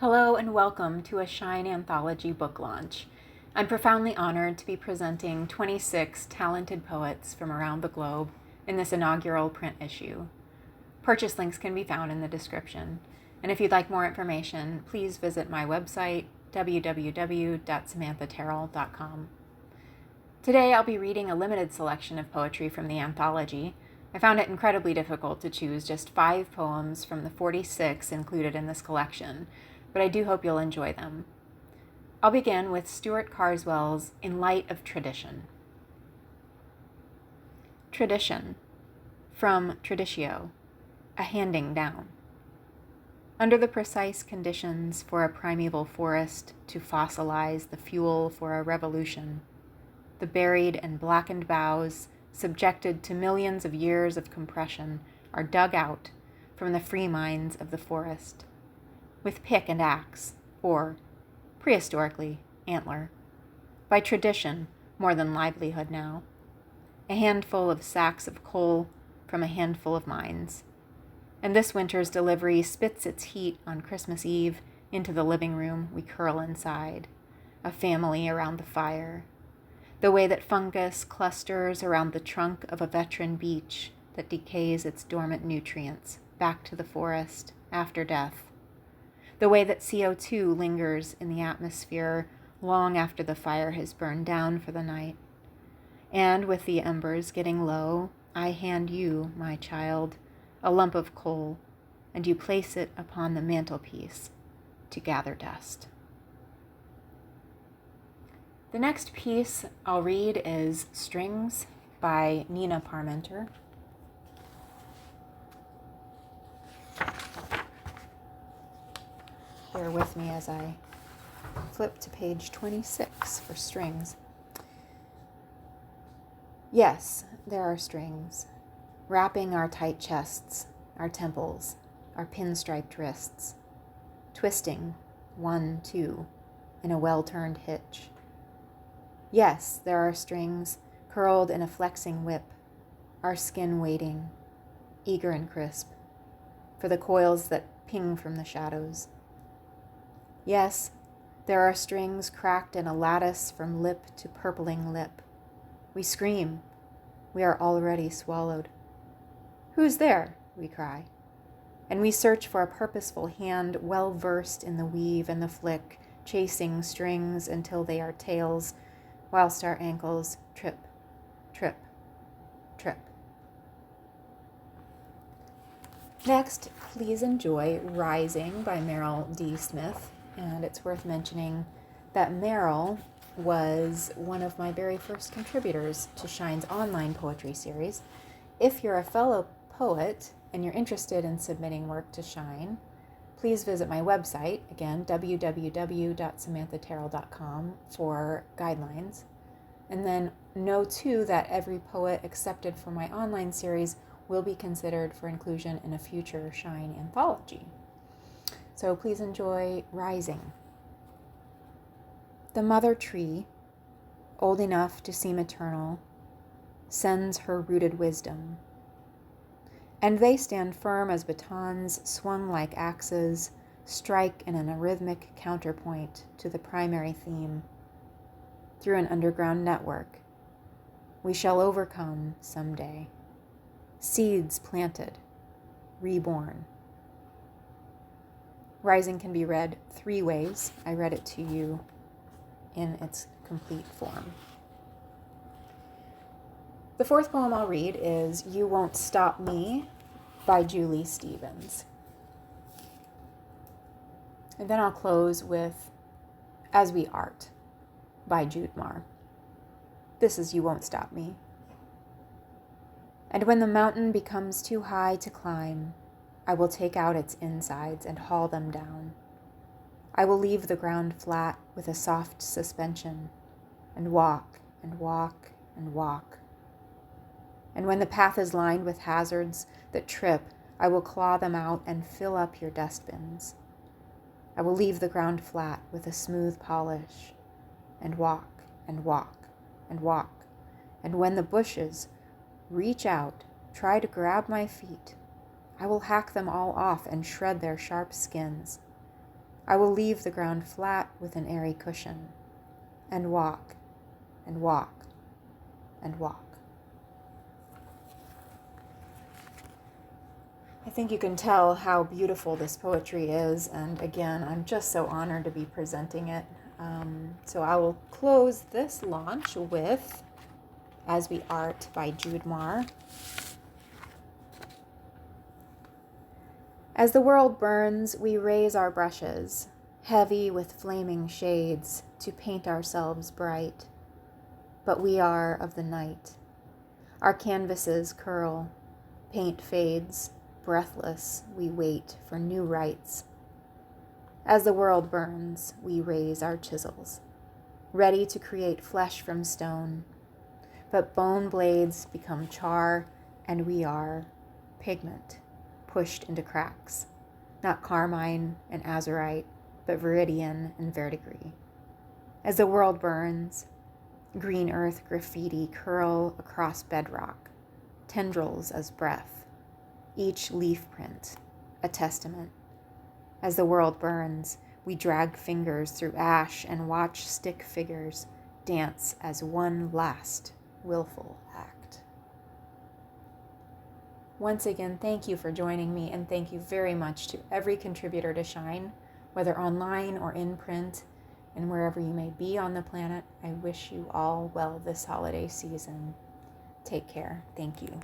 Hello and welcome to a Shine Anthology book launch. I'm profoundly honored to be presenting 26 talented poets from around the globe in this inaugural print issue. Purchase links can be found in the description, and if you'd like more information, please visit my website, www.samanthaterrell.com. Today I'll be reading a limited selection of poetry from the anthology. I found it incredibly difficult to choose just 5 poems from the 46 included in this collection, but I do hope you'll enjoy them. I'll begin with Stuart Carswell's In Light of Tradition. Tradition, from Traditio, a handing down. Under the precise conditions for a primeval forest to fossilize the fuel for a revolution, the buried and blackened boughs, subjected to millions of years of compression, are dug out from the free minds of the forest, with pick and axe, or, prehistorically, antler, by tradition more than livelihood now, a handful of sacks of coal from a handful of mines, and this winter's delivery spits its heat on Christmas Eve into the living room we curl inside, a family around the fire, the way that fungus clusters around the trunk of a veteran beech that decays its dormant nutrients back to the forest after death, the way that CO2 lingers in the atmosphere long after the fire has burned down for the night. And with the embers getting low, I hand you, my child, a lump of coal, and you place it upon the mantelpiece to gather dust. The next piece I'll read is Strings by Nina Parmenter. Bear with me as I flip to page 26 for strings. Yes, there are strings, wrapping our tight chests, our temples, our pinstriped wrists, twisting, 1, 2, in a well-turned hitch. Yes, there are strings, curled in a flexing whip, our skin waiting, eager and crisp, for the coils that ping from the shadows. Yes, there are strings cracked in a lattice from lip to purpling lip. We scream. We are already swallowed. Who's there? We cry. And we search for a purposeful hand well versed in the weave and the flick, chasing strings until they are tails, whilst our ankles trip, trip, trip. Next, please enjoy Rising by Meryl D. Smith. And it's worth mentioning that Meryl was one of my very first contributors to Shine's online poetry series. If you're a fellow poet and you're interested in submitting work to Shine, please visit my website, again, www.samanthaterrell.com, for guidelines. And then know, too, that every poet accepted for my online series will be considered for inclusion in a future Shine anthology. So please enjoy Rising. The mother tree, old enough to seem eternal, sends her rooted wisdom. And they stand firm as batons swung like axes, strike in an arrhythmic counterpoint to the primary theme. Through an underground network, we shall overcome someday. Seeds planted, reborn. Rising can be read 3 ways. I read it to you in its complete form. The 4th poem I'll read is You Won't Stop Me by Julie Stevens. And then I'll close with As We Art by Jude Marr. This is You Won't Stop Me. And when the mountain becomes too high to climb, I will take out its insides and haul them down. I will leave the ground flat with a soft suspension and walk and walk and walk. And when the path is lined with hazards that trip, I will claw them out and fill up your dustbins. I will leave the ground flat with a smooth polish and walk and walk and walk. And when the bushes reach out, try to grab my feet, I will hack them all off and shred their sharp skins. I will leave the ground flat with an airy cushion, and walk, and walk, and walk. I think you can tell how beautiful this poetry is, and again, I'm just so honored to be presenting it. So I will close this launch with As We Art by Jude Marr. As the world burns, we raise our brushes, heavy with flaming shades, to paint ourselves bright. But we are of the night. Our canvases curl, paint fades, breathless, we wait for new rights. As the world burns, we raise our chisels, ready to create flesh from stone. But bone blades become char, and we are pigment, pushed into cracks, not carmine and azurite, but viridian and verdigris. As the world burns, green earth graffiti curl across bedrock, tendrils as breath, each leaf print a testament. As the world burns, we drag fingers through ash and watch stick figures dance as one last willful act. Once again, thank you for joining me, and thank you very much to every contributor to Shine, whether online or in print, and wherever you may be on the planet. I wish you all well this holiday season. Take care. Thank you.